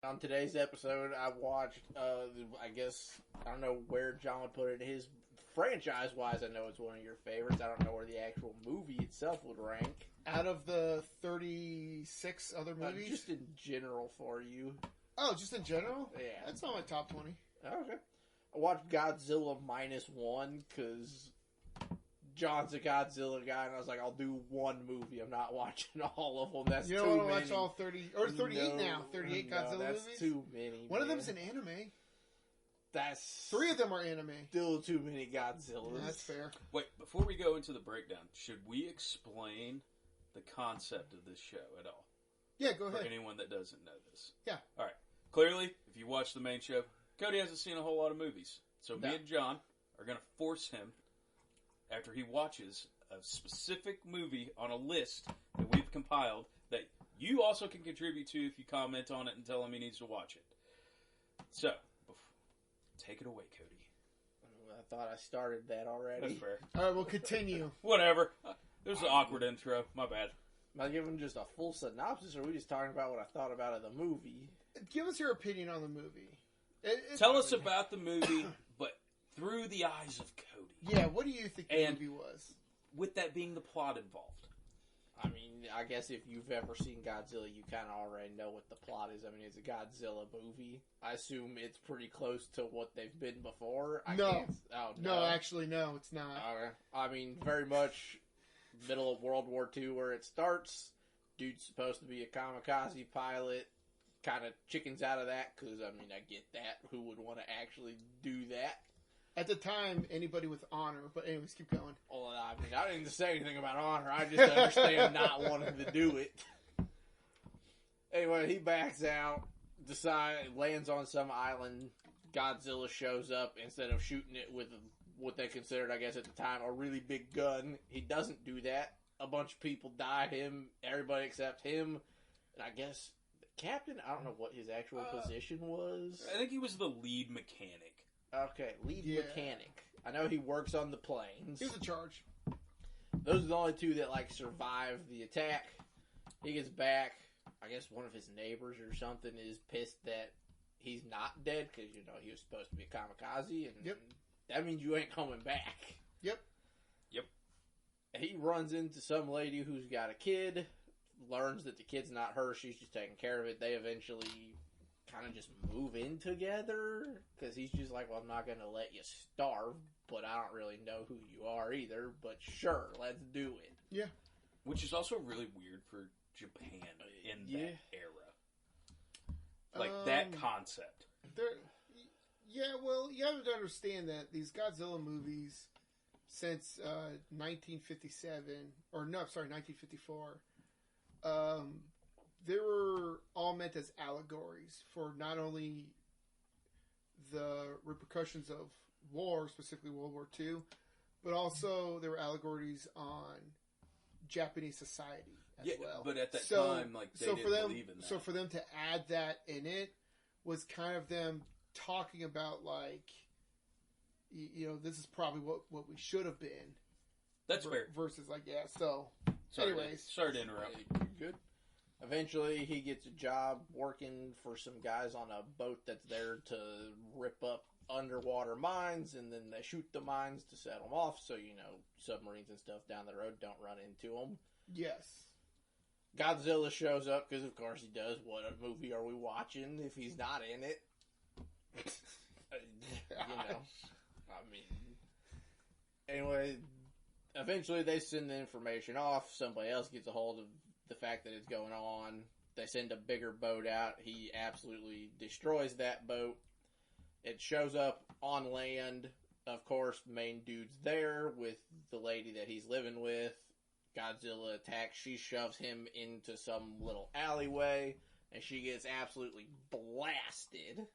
on today's episode, I watched, I guess, I don't know where John would put it. His franchise-wise, I know it's one of your favorites. I don't know where the actual movie itself would rank. Out of the 36 other movies? Just in general for you. Oh, just in general? Yeah. That's not my top 20. Okay. I watched Godzilla Minus One, because John's a Godzilla guy, and I was like, I'll do one movie. I'm not watching all of them. That's too many. You don't want to watch all 30, or 38 now. 38 Godzilla movies? That's too many. One of them's an anime. That's 3 of them are anime. Still too many Godzillas. Yeah, that's fair. Wait, before we go into the breakdown, should we explain the concept of this show at all? Yeah, go ahead. For anyone that doesn't know this. Yeah. All right. Clearly, if you watch the main show, Cody hasn't seen a whole lot of movies. So me and John are going to force him, after he watches a specific movie on a list that we've compiled, that you also can contribute to if you comment on it and tell him he needs to watch it. So, take it away, Cody. I thought I started that already. That's fair. All right, we'll continue. Whatever. There's an awkward intro. My bad. Am I giving just a full synopsis, or are we just talking about what I thought about of the movie? Give us your opinion on the movie. Tell us about the movie, but through the eyes of Cody. Yeah, what do you think the movie was? With that being the plot involved. I mean, I guess if you've ever seen Godzilla, you kind of already know what the plot is. I mean, it's a Godzilla movie. I assume it's pretty close to what they've been before. No, actually, no, it's not. Okay. I mean, very much middle of World War II where it starts. Dude's supposed to be a kamikaze pilot. Kind of chickens out of that, because, I mean, I get that. Who would want to actually do that? At the time, anybody with honor. But anyways, keep going. Well, I mean, I didn't say anything about honor. I just understand not wanting to do it. Anyway, he backs out, lands on some island. Godzilla shows up. Instead of shooting it with what they considered, I guess at the time, a really big gun. He doesn't do that. A bunch of people die. Everybody except him. And I guess the captain, I don't know what his actual position was. I think he was the lead mechanic. Okay, lead mechanic. I know he works on the planes. He was in charge. Those are the only two that, survive the attack. He gets back. I guess one of his neighbors or something is pissed that he's not dead, because, he was supposed to be a kamikaze, and that means you ain't coming back. Yep. He runs into some lady who's got a kid, learns that the kid's not her, she's just taking care of it. They eventually kind of just move in together, because he's just like, well, I'm not going to let you starve, but I don't really know who you are either, but sure, let's do it. Yeah. Which is also really weird for Japan in that era. That concept. Well, you have to understand that these Godzilla movies, since 1954, they were all meant as allegories for not only the repercussions of war, specifically World War II, but also there were allegories on Japanese society as well. But at that time, they didn't believe in that. So for them to add that in it was kind of them talking about, this is probably what we should have been. That's fair. Versus, anyways. Sorry to interrupt. Good. Eventually, he gets a job working for some guys on a boat that's there to rip up underwater mines, and then they shoot the mines to set them off, so, submarines and stuff down the road don't run into them. Yes. Godzilla shows up, because of course he does. What a movie are we watching if he's not in it? Anyway, eventually they send the information off. Somebody else gets a hold of the fact that it's going on. They send a bigger boat out. He absolutely destroys that boat. It shows up on land. Of course, main dude's there with the lady that he's living with. Godzilla attacks. She shoves him into some little alleyway, and she gets absolutely blasted.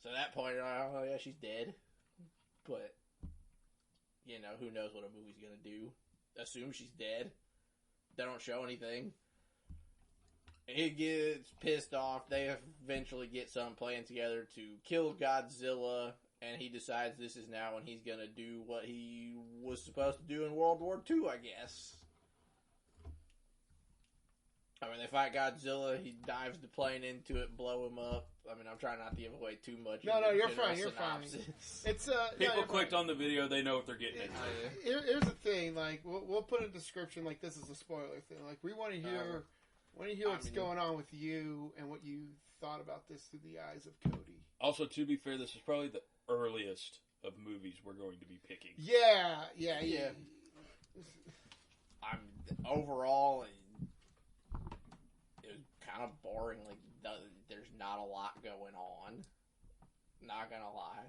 So at that point, oh yeah, she's dead. But, who knows what a movie's gonna do. Assume she's dead. They don't show anything. He gets pissed off. They eventually get some plan together to kill Godzilla, and he decides this is now when he's gonna do what he was supposed to do in World War II, I guess. I mean, they fight Godzilla. He dives the plane into it, blow him up. I mean, I'm trying not to give away too much. No, you're fine. You're fine. It's people clicked on the video; they know what they're getting into. Here's the thing: like, we'll put in a description like this is a spoiler thing. Like, we want to hear, what's going on with you and what you thought about this through the eyes of Cody. Also, to be fair, this is probably the earliest of movies we're going to be picking. Yeah. I'm overall. It was kind of boring. Like, there's not a lot going on. Not gonna lie.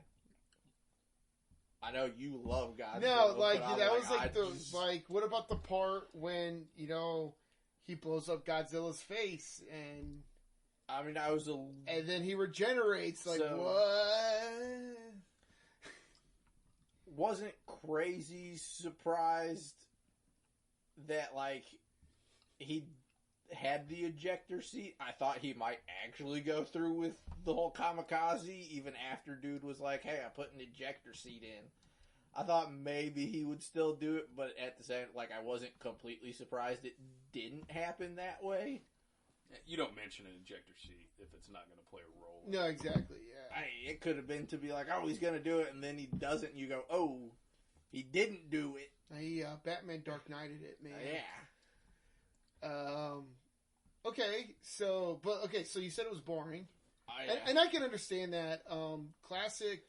I know you love Godzilla. No, like that was like what about the part when he blows up Godzilla's face and I mean I was and then he regenerates. Like what? Wasn't crazy surprised that like he had the ejector seat. I thought he might actually go through with the whole kamikaze even after dude was like, hey, I put an ejector seat in. I thought maybe he would still do it, but at the same, like, I wasn't completely surprised it didn't happen that way. You don't mention an ejector seat if it's not going to play a role. No, exactly, yeah. It could have been to be like, oh, he's going to do it, and then he doesn't, and you go, oh, he didn't do it. He, Batman Dark Knighted it, man. Yeah. Okay, so you said it was boring. And I can understand that. Classic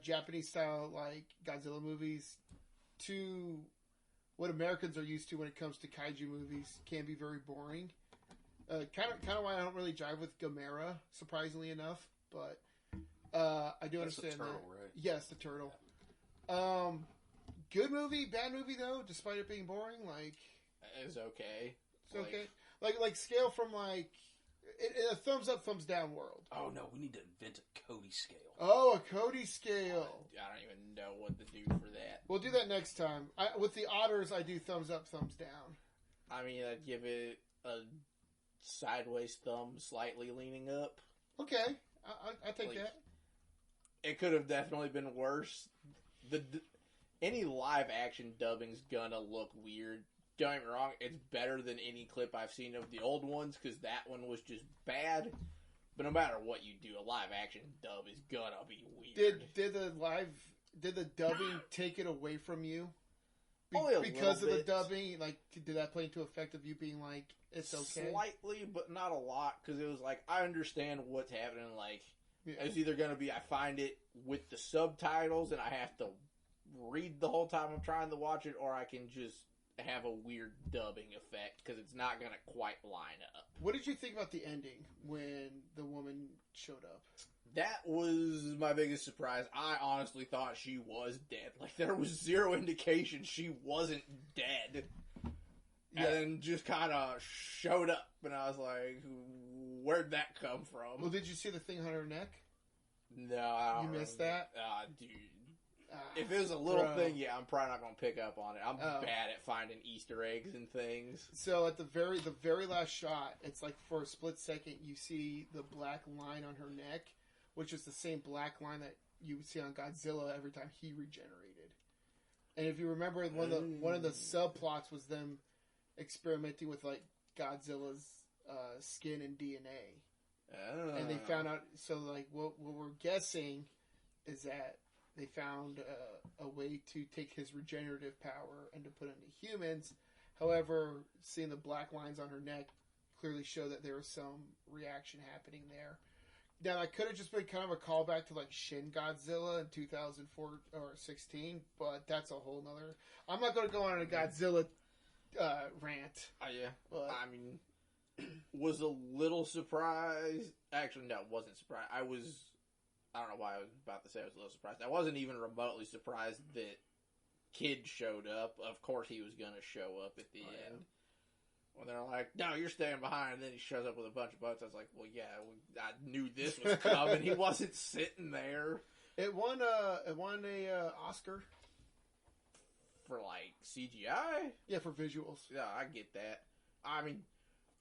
Japanese style, like, Godzilla movies, to what Americans are used to when it comes to kaiju movies, can be very boring. Kind of why I don't really jive with Gamera, surprisingly enough, but I do understand the turtle, that. Right? Yes, the turtle. Good movie, bad movie though, despite it being boring. Like, it's okay. It's okay. Like scale from like in a thumbs up, thumbs down world. Oh no, we need to invent a Cody scale. Oh, a Cody scale. I don't even know what to do for that. We'll do that next time. With the otters, I do thumbs up, thumbs down. I mean, I'd give it a sideways thumb, slightly leaning up. Okay, I take that. It could have definitely been worse. Any live action dubbing's gonna look weird. Don't get me wrong, it's better than any clip I've seen of the old ones, because that one was just bad. But no matter what you do, a live action dub is gonna be weird. Did the dubbing take it away from you? Because of the dubbing? Like, did that play into effect of you being like, it's okay? Slightly, but not a lot, because it was like, I understand what's happening. Like, it's either gonna be I find it with the subtitles and I have to read the whole time I'm trying to watch it, or I can just have a weird dubbing effect because it's not gonna quite line up. What did you think about the ending when the woman showed up? That was my biggest surprise. I honestly thought she was dead. Like, there was zero indication she wasn't dead. Yeah. And then just kind of showed up, and I was like, where'd that come from? Well, did you see the thing on her neck? No, I don't. You missed that? Dude. If it was a little thing, yeah, I'm probably not going to pick up on it. I'm bad at finding Easter eggs and things. So at the very last shot, it's like for a split second, you see the black line on her neck, which is the same black line that you would see on Godzilla every time he regenerated. And if you remember, one of the subplots was them experimenting with like Godzilla's skin and DNA. Oh. And they found out. So like what we're guessing is that they found a way to take his regenerative power and to put it into humans. However, seeing the black lines on her neck clearly show that there was some reaction happening there. Now, that could have just been kind of a callback to like Shin Godzilla in 2004 or 16, but that's a whole nother. I'm not going to go on a Godzilla rant. Yeah, but I mean, was a little surprised. Actually, no, wasn't surprised. I don't know why I was about to say I was a little surprised. I wasn't even remotely surprised that Kid showed up. Of course he was going to show up at the end. When they're like, no, you're staying behind, and then he shows up with a bunch of boats. I was like, well, yeah, I knew this was coming. He wasn't sitting there. It won a Oscar. For, like, CGI? Yeah, for visuals. Yeah, I get that. I mean,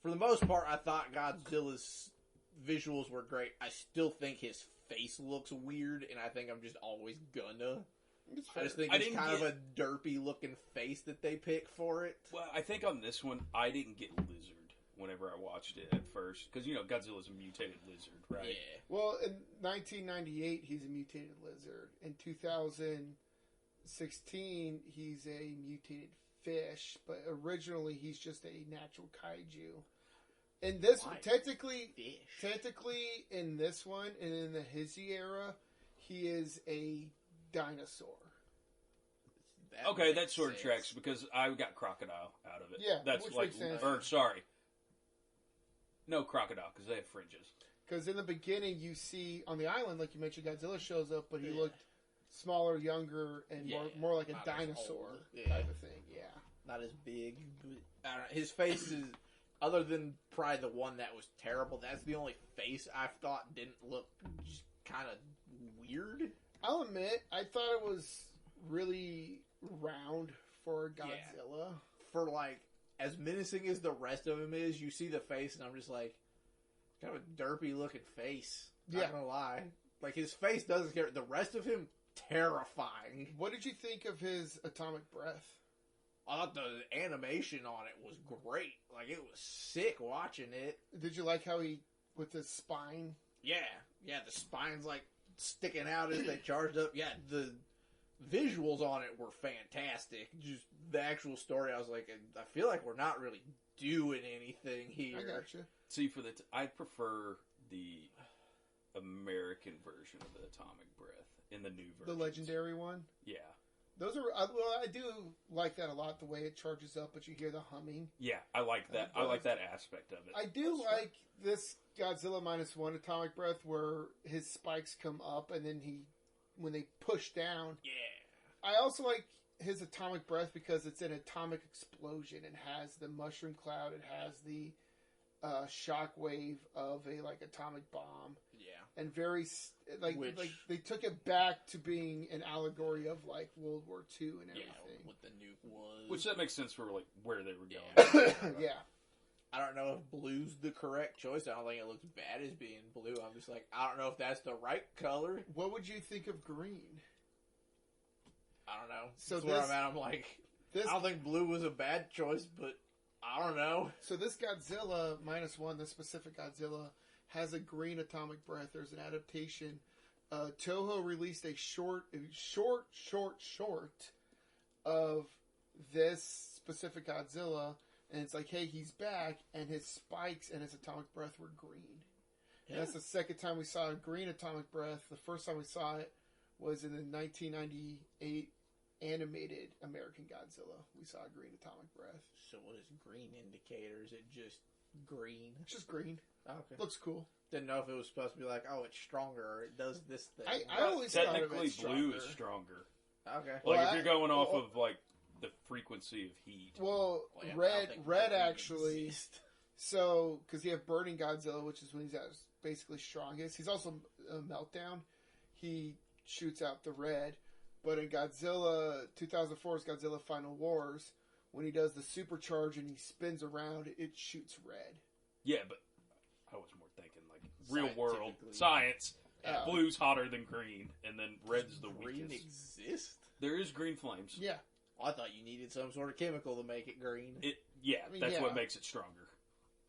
for the most part, I thought Godzilla's visuals were great. I still think his face looks weird, and I think I'm just always gonna. I just think it's kind of a derpy looking face that they pick for it. Well, I think on this one, I didn't get Lizard. whenever I watched it at first. Because, Godzilla's a mutated lizard, right? Yeah. Well, in 1998, he's a mutated lizard. In 2016, he's a mutated fish. But originally, he's just a natural kaiju. And this, technically, in this one, and in the Hizzy era, he is a dinosaur. That sort of tracks, because I got crocodile out of it. Yeah, that's which like, makes sense. or sorry, no crocodile, because they have fringes. Because in the beginning, you see on the island, like you mentioned, Godzilla shows up, but he looked smaller, younger, and more like a dinosaur type of thing. Yeah, not as big. But, I don't know, his face is, other than probably the one that was terrible, that's the only face I thought didn't look just kind of weird. I'll admit, I thought it was really round for Godzilla. Yeah. For as menacing as the rest of him is, you see the face, and I'm just like, kind of a derpy looking face. Yeah. Not gonna lie. His face doesn't care. The rest of him, terrifying. What did you think of his atomic breath? I thought the animation on it was great. It was sick watching it. Did you like how he, with his spine? Yeah, the spine's sticking out as they charged up. Yeah, the visuals on it were fantastic. Just the actual story, I was like, I feel like we're not really doing anything here. I gotcha. See, I prefer the American version of the atomic breath in the new version. The legendary one? Yeah. Those are, I do like that a lot, the way it charges up, but you hear the humming. Yeah, I like that. I like that aspect of it. I do like this Godzilla Minus One atomic breath where his spikes come up and then when they push down. Yeah. I also like his atomic breath because it's an atomic explosion. It has the mushroom cloud. It has the shock wave of a atomic bomb. Yeah. And very they took it back to being an allegory of World War II and everything. Yeah, what the nuke was. Which that makes sense for where they were going. Yeah. I don't know if blue's the correct choice. I don't think it looks bad as being blue. I'm just I don't know if that's the right color. What would you think of green? I don't know. So that's where I'm at. I'm I don't think blue was a bad choice, but I don't know. So this Godzilla Minus One, this specific Godzilla, has a green atomic breath. There's an adaptation. Toho released a short of this specific Godzilla, and it's hey, he's back, and his spikes and his atomic breath were green. Yeah. And that's the second time we saw a green atomic breath. The first time we saw it was in the 1998 animated American Godzilla. We saw a green atomic breath. So what is green indicator? Is it just green? It's just green. Oh, okay. Looks cool. Didn't know if it was supposed to be oh, it's stronger, or it does this thing. I always thought of it blue is stronger. Okay. If you're going off of the frequency of heat. Well, red actually. Exist. So, because you have Burning Godzilla, which is when he's at his basically strongest. He's also a Meltdown. He shoots out the red. But in Godzilla 2004's Godzilla Final Wars, when he does the supercharge and he spins around, it shoots red. Yeah, but I was more thinking real world science. Blue's hotter than green, and then red's the green weakest. Exist? There is green flames. Yeah. Well, I thought you needed some sort of chemical to make it green. That's what makes it stronger.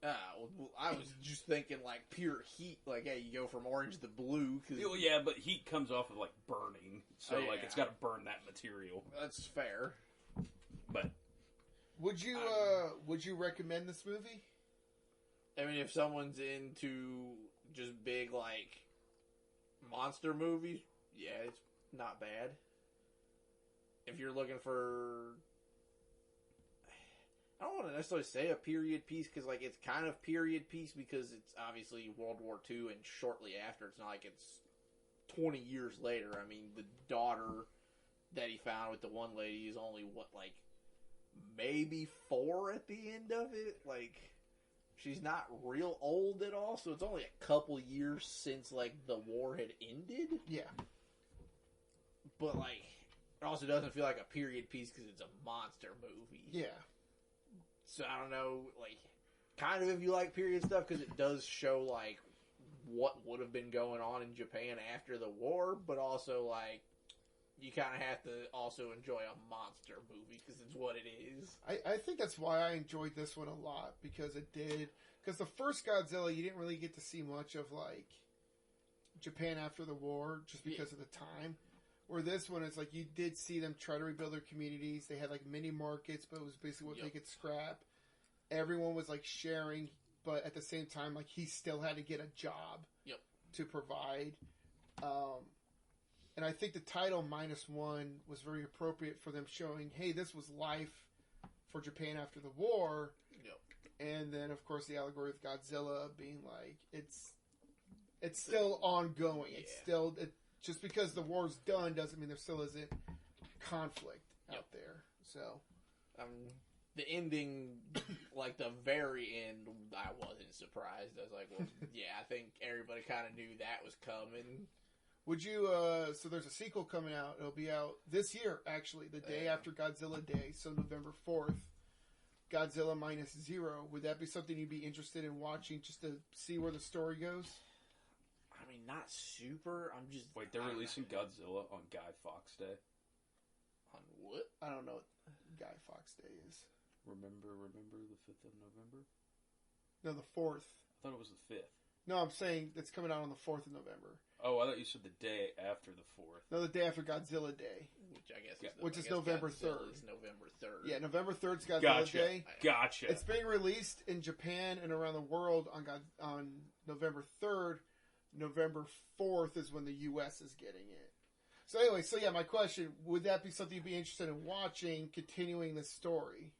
Well, I was just thinking pure heat. You go from orange to blue. Yeah, but heat comes off of burning, so it's got to burn that material. That's fair. But would you recommend this movie? I mean, if someone's into just big monster movies, yeah, it's not bad. If you're looking for, I don't want to necessarily say a period piece because it's kind of period piece because it's obviously World War II and shortly after. It's not it's 20 years later. I mean, the daughter that he found with the one lady is only maybe 4 at the end of it. She's not real old at all, so it's only a couple years since the war had ended. Yeah. But it also doesn't feel like a period piece because it's a monster movie. Yeah. So I don't know, kind of if you like period stuff because it does show what would have been going on in Japan after the war, but also Yeah. you kind of have to also enjoy a monster movie because it's what it is. I think that's why I enjoyed this one a lot, because because the first Godzilla, you didn't really get to see much of, like, Japan after the war, just because of the time. Where this one, it's like, you did see them try to rebuild their communities. They had, like, mini markets, but it was basically what they could scrap. Everyone was, like, sharing, but at the same time, like, he still had to get a job to provide. And I think the title -1 was very appropriate for them, showing, hey, this was life for Japan after the war. Yep. And then, of course, the allegory of Godzilla being like, it's still ongoing. It's still, just because the war's done doesn't mean there still isn't conflict out there. So, the ending, like the very end, I wasn't surprised. I was like, well, yeah, I think everybody kind of knew that was coming. Would you, so there's a sequel coming out. It'll be out this year, actually, the day after Godzilla Day, so November 4th. Godzilla -0. Would that be something you'd be interested in watching, just to see where the story goes? I mean, not super. I'm just... Wait, they're releasing Godzilla on Guy Fawkes Day? On what? I don't know what Guy Fawkes Day is. Remember the 5th of November? No, the 4th. I thought it was the 5th. No, I'm saying it's coming out on the 4th of November. Oh, I thought you said the day after the 4th. No, the day after Godzilla Day. Which I guess is November Godzilla 3rd. Is November 3rd. Yeah, November 3rd's Godzilla Day. Gotcha. It's being released in Japan and around the world on November 3rd. November 4th is when the U.S. is getting it. So anyway, my question, would that be something you'd be interested in watching, continuing the story?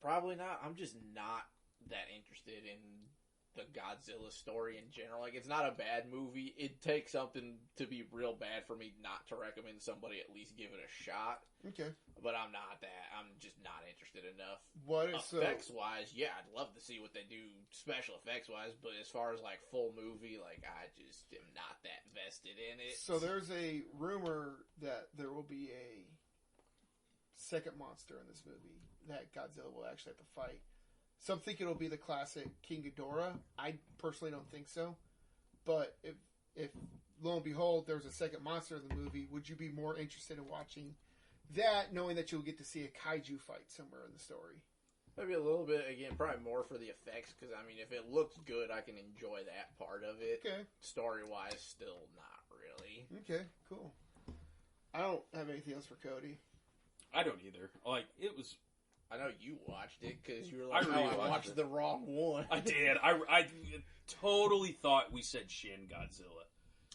Probably not. I'm just not that interested in the Godzilla story in general. Like, it's not a bad movie. It takes something to be real bad for me not to recommend somebody at least give it a shot. Okay. But I'm not that. I'm just not interested enough. Effects-wise, yeah, I'd love to see what they do special effects-wise, but as far as, like, full movie, like, I just am not that vested in it. So there's a rumor that there will be a second monster in this movie that Godzilla will actually have to fight. Some think it'll be the classic King Ghidorah. I personally don't think so. But if lo and behold, there's a second monster in the movie, would you be more interested in watching that, knowing that you'll get to see a kaiju fight somewhere in the story? Maybe a little bit, again, probably more for the effects, because, I mean, if it looks good, I can enjoy that part of it. Okay. Story-wise, still not really. Okay, cool. I don't have anything else for Cody. I don't either. Like, it was... I know you watched it because you were like, I watched the wrong one. I did. I totally thought we said Shin Godzilla.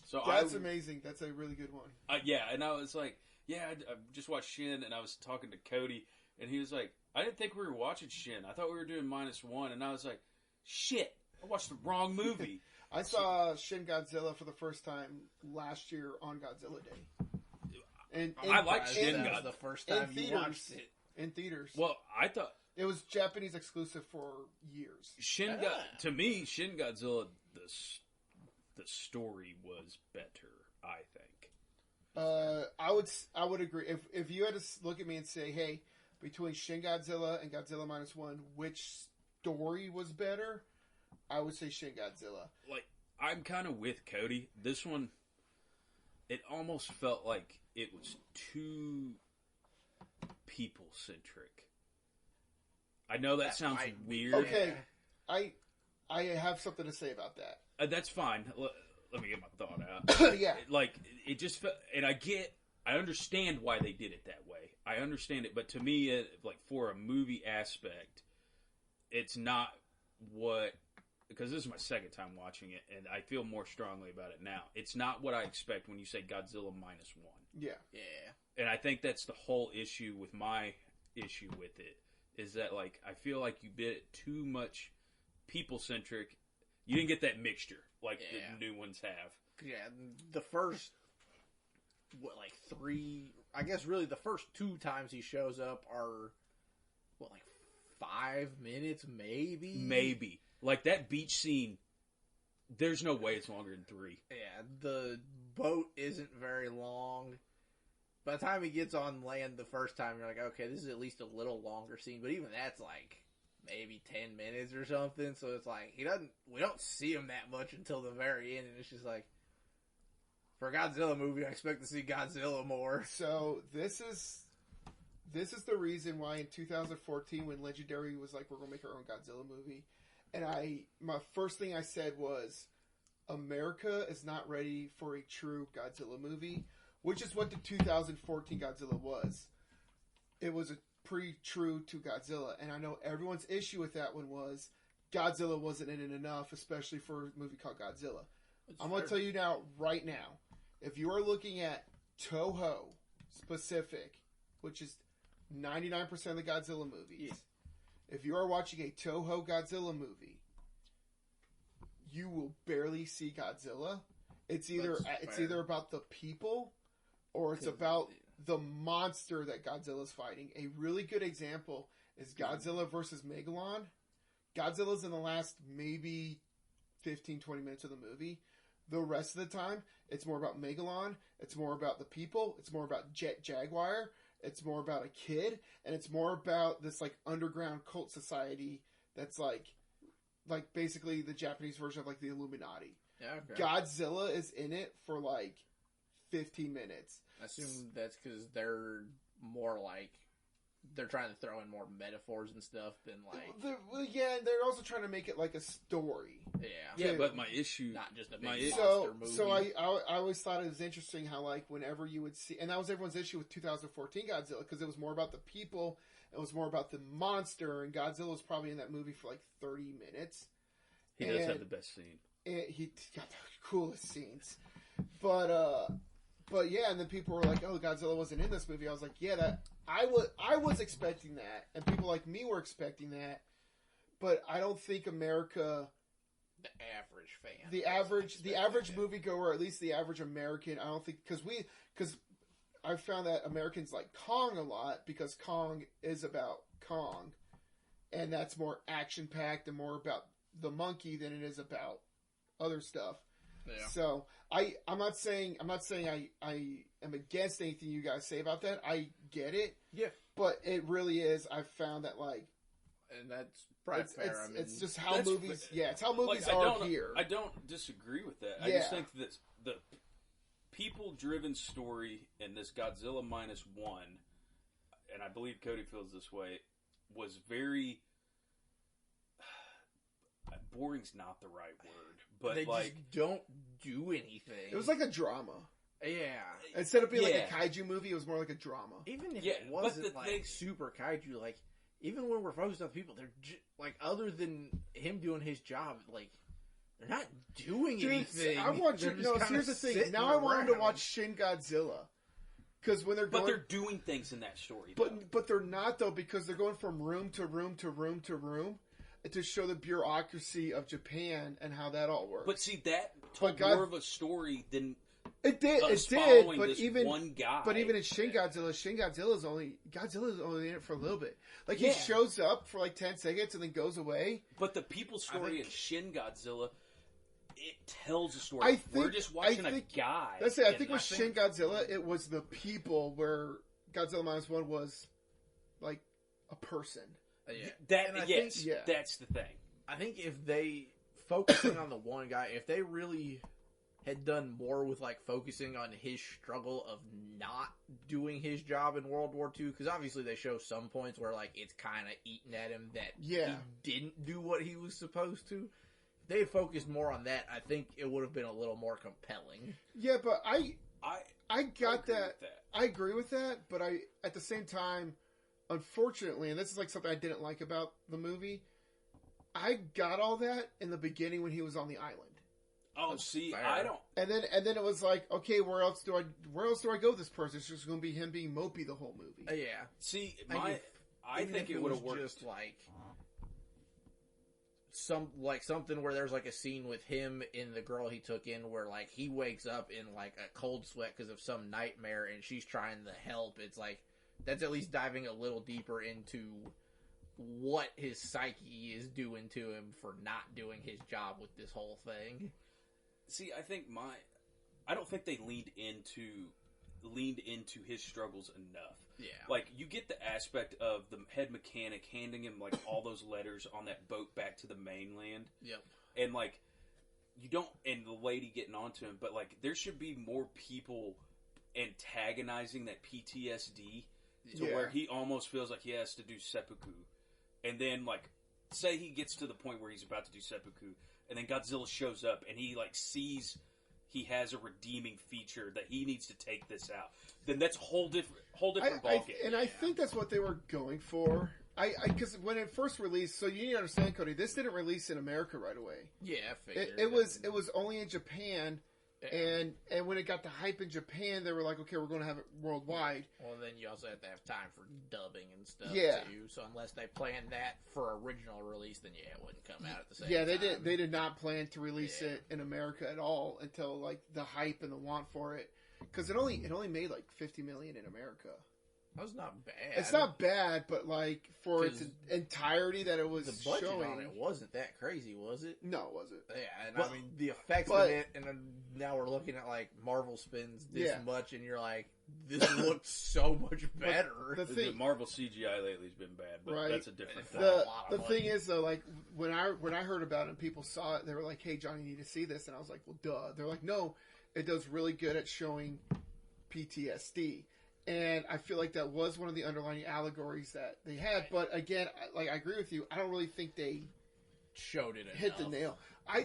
So That's amazing. That's a really good one. Yeah, and I was like, I just watched Shin, and I was talking to Cody, and he was like, I didn't think we were watching Shin. I thought we were doing -1, and I was like, shit, I watched the wrong movie. I saw Shin Godzilla for the first time last year on Godzilla Day. And I like Shin Godzilla. The first time you watched it. In theaters. Well, I thought... It was Japanese exclusive for years. To me, Shin Godzilla, the story was better, I think. I would agree. If you had to look at me and say, hey, between Shin Godzilla and Godzilla -1, which story was better? I would say Shin Godzilla. Like, I'm kind of with Cody. This one, it almost felt like it was too people-centric. I know that sounds weird. Okay, I have something to say about that. That's fine. Let me get my thought out. Yeah. Like, it just felt... And I understand why they did it that way. I understand it, but to me, like, for a movie aspect, it's not what... Because this is my second time watching it, and I feel more strongly about it now. It's not what I expect when you say Godzilla -1. Yeah. Yeah. And I think that's the whole issue with my issue with it, is that, like, I feel like you bit too much people-centric. You didn't get that mixture like the new ones have. Yeah, the first, like 3, I guess really the first 2 times he shows up are, like 5 minutes, maybe? Maybe. Like, that beach scene, there's no way it's longer than 3. Yeah, the boat isn't very long. By the time he gets on land the first time, you're like, okay, this is at least a little longer scene, but even that's like maybe 10 minutes or something, so it's like, we don't see him that much until the very end, and it's just like, For a Godzilla movie, I expect to see Godzilla more. So this is the reason why in 2014, when Legendary was like, we're gonna make our own Godzilla movie, and my first thing I said was, America is not ready for a true Godzilla movie, which is what the 2014 Godzilla was. It was a pretty true to Godzilla, and I know everyone's issue with that one was Godzilla wasn't in it enough, especially for a movie called Godzilla. I'm going to tell you now, right now, if you are looking at Toho specific, which is 99% of the Godzilla movies, if you are watching a Toho Godzilla movie, you will barely see Godzilla. It's either about the people or it's about the monster that Godzilla's fighting. A really good example is Godzilla versus Megalon. Godzilla's in the last maybe 15, 20 minutes of the movie. The rest of the time, it's more about Megalon. It's more about the people. It's more about Jet Jaguar. It's more about a kid. And it's more about this like underground cult society that's like basically the Japanese version of like the Illuminati. Yeah, okay. Godzilla is in it for like 15 minutes. I assume that's because they're more like they're trying to throw in more metaphors and stuff than like. They're also trying to make it like a story. Yeah, but my issue, not just a big monster movie. So I always thought it was interesting how like whenever you would see, and that was everyone's issue with 2014 Godzilla because it was more about the people, it was more about the monster, and Godzilla was probably in that movie for like 30 minutes. He does have the best scene. He got the coolest scenes, but yeah, and then people were like, "Oh, Godzilla wasn't in this movie." I was like, "Yeah, that I was expecting that, and people like me were expecting that, but I don't think America, the average fan, the average moviegoer, or at least the average American, I don't think because I found that Americans like Kong a lot because Kong is about Kong, and that's more action packed and more about the monkey than it is about other stuff." Yeah. So I'm not saying I am against anything you guys say about that. I get it. Yeah. But it really is. I've found that like, and that's probably fair. It's just how movies. Yeah, it's how movies are here. I don't disagree with that. Yeah. I just think that the people-driven story in this Godzilla Minus One, and I believe Cody feels this way, was very. Boring's not the right word, but they like just don't do anything. It was like a drama. Yeah. Instead of being like a kaiju movie, it was more like a drama. Even if it wasn't like super kaiju, like even when we're focused on people, they're like other than him doing his job, like they're not doing anything. I want you. No, here's the thing. Now I want him to watch Shin Godzilla. Because when but they're doing things in that story. But they're not though because they're going from room to room to room to room. To show the bureaucracy of Japan and how that all works. But see, that told more of a story than it did. But even one guy. But even in Shin Godzilla's only in it for a little bit. Like he shows up for like 10 seconds and then goes away. But the people story of Shin Godzilla, it tells a story. We're just watching a guy. That's it. I think with Shin Godzilla, it was the people where Godzilla Minus One was like a person. That's the thing. I think if they focusing on the one guy, if they really had done more with like focusing on his struggle of not doing his job in World War II, because obviously they show some points where like it's kind of eating at him that he didn't do what he was supposed to. If they had focused more on that, I think it would have been a little more compelling. Yeah, but I got that. I agree with that, but I at the same time. Unfortunately, and this is like something I didn't like about the movie, I got all that in the beginning when he was on the island. Oh, see, I don't. And then it was like, okay, where else do I go with this person? It's just going to be him being mopey the whole movie. Yeah. See, I think it would have worked. Just like something where there's like a scene with him and the girl he took in where like he wakes up in like a cold sweat because of some nightmare and she's trying to help. It's like. That's at least diving a little deeper into what his psyche is doing to him for not doing his job with this whole thing. See, I don't think they leaned into his struggles enough. Yeah. Like, you get the aspect of the head mechanic handing him, like, all those letters on that boat back to the mainland. Yep. And, like, you don't, and the lady getting onto him, but like there should be more people antagonizing that PTSD to where he almost feels like he has to do seppuku, and then like say he gets to the point where he's about to do seppuku, and then Godzilla shows up and he like sees he has a redeeming feature that he needs to take this out. Then that's whole different ballgame. And I think that's what they were going for. Because when it first released, so you need to understand, Cody, this didn't release in America right away. Yeah, I figured. It was only in Japan, and when it got the hype in Japan, they were like, okay, we're going to have it worldwide. Well, then you also have to have time for dubbing and stuff, Yeah. too. So unless they planned that for original release, then it wouldn't come out at the same Yeah, time. they did not plan to release it in America at all until like the hype and the want for it. Because it only made like $50 million in America. That's not bad. It's not bad, but like for its entirety that it was the budget showing, on it wasn't that crazy, was it? No, it wasn't. Yeah, and But- I mean the effects of it, and then now we're looking at like Marvel spends this much, and you're like, this looks so much better. The Marvel CGI lately has been bad, but that's a different thing. The thing is though, like when I heard about it and people saw it, they were like, "Hey, Johnny, you need to see this," and I was like, "Well, duh." They're like, "No, it does really good at showing PTSD." And I feel like that was one of the underlying allegories that they had. But again, I agree with you. I don't really think they showed it hit the nail.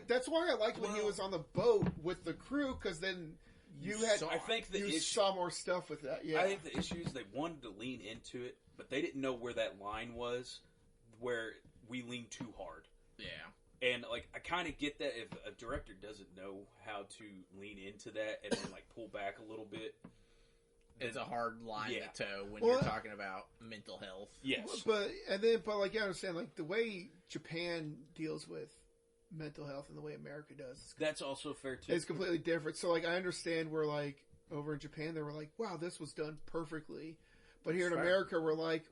That's why I liked when he was on the boat with the crew, because then you saw more stuff with that. Yeah, I think the issue is they wanted to lean into it, but they didn't know where that line was, where we lean too hard. Yeah. And like I kind of get that if a director doesn't know how to lean into that and then like pull back a little bit. It's a hard line to toe when you're talking about mental health. Yes, but like you understand, like the way Japan deals with mental health and the way America does, that's also fair too. It's completely different. So like I understand where like over in Japan they were like, wow, this was done perfectly, but here in America we're like,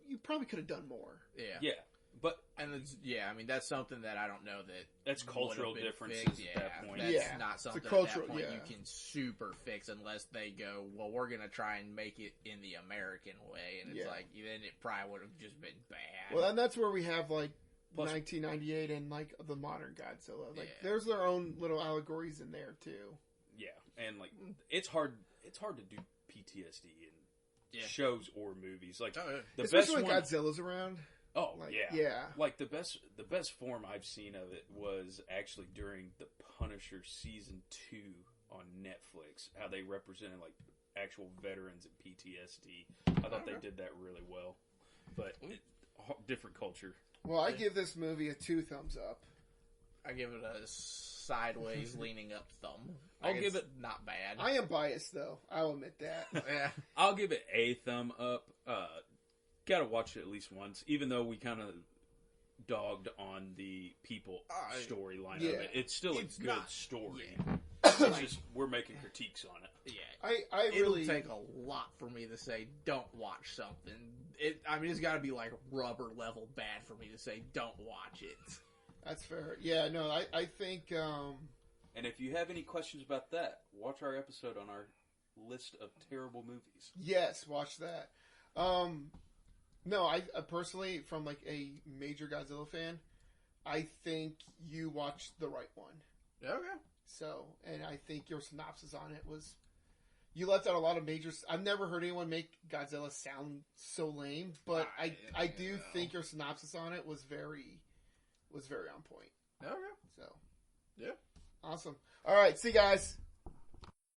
you probably could have done more. Yeah. But I mean that's something that I don't know that's cultural differences at that point. That's not something at that point you can super fix unless they go, well, we're gonna try and make it in the American way, and it's like then it probably would have just been bad. Well, and that's where we have like 1998 and like the modern Godzilla. Like there's their own little allegories in there too. Yeah, and like it's hard to do PTSD in shows or movies. Like the especially best when Godzilla's around. Oh, like, yeah. Like the best form I've seen of it was actually during the Punisher season 2 on Netflix. How they represented like actual veterans of PTSD. I thought they did that really well. But different culture. Well, I give this movie a 2 thumbs up. I give it a sideways leaning up thumb. I'll give it not bad. I am biased though. I'll admit that. I'll give it a thumb up. Gotta watch it at least once, even though we kind of dogged on the people storyline of it. It's still a good story. It's just we're making critiques on it. Yeah, it'll take a lot for me to say don't watch something. It's got to be like rubber level bad for me to say don't watch it. That's fair. Yeah, no, I think. And if you have any questions about that, watch our episode on our list of terrible movies. Yes, watch that. No, I personally, from like a major Godzilla fan, I think you watched the right one. Okay. So, and I think your synopsis on it was, you left out a lot of major. I've never heard anyone make Godzilla sound so lame, but I do think your synopsis on it was very on point. Okay. So, yeah, awesome. All right, see you guys.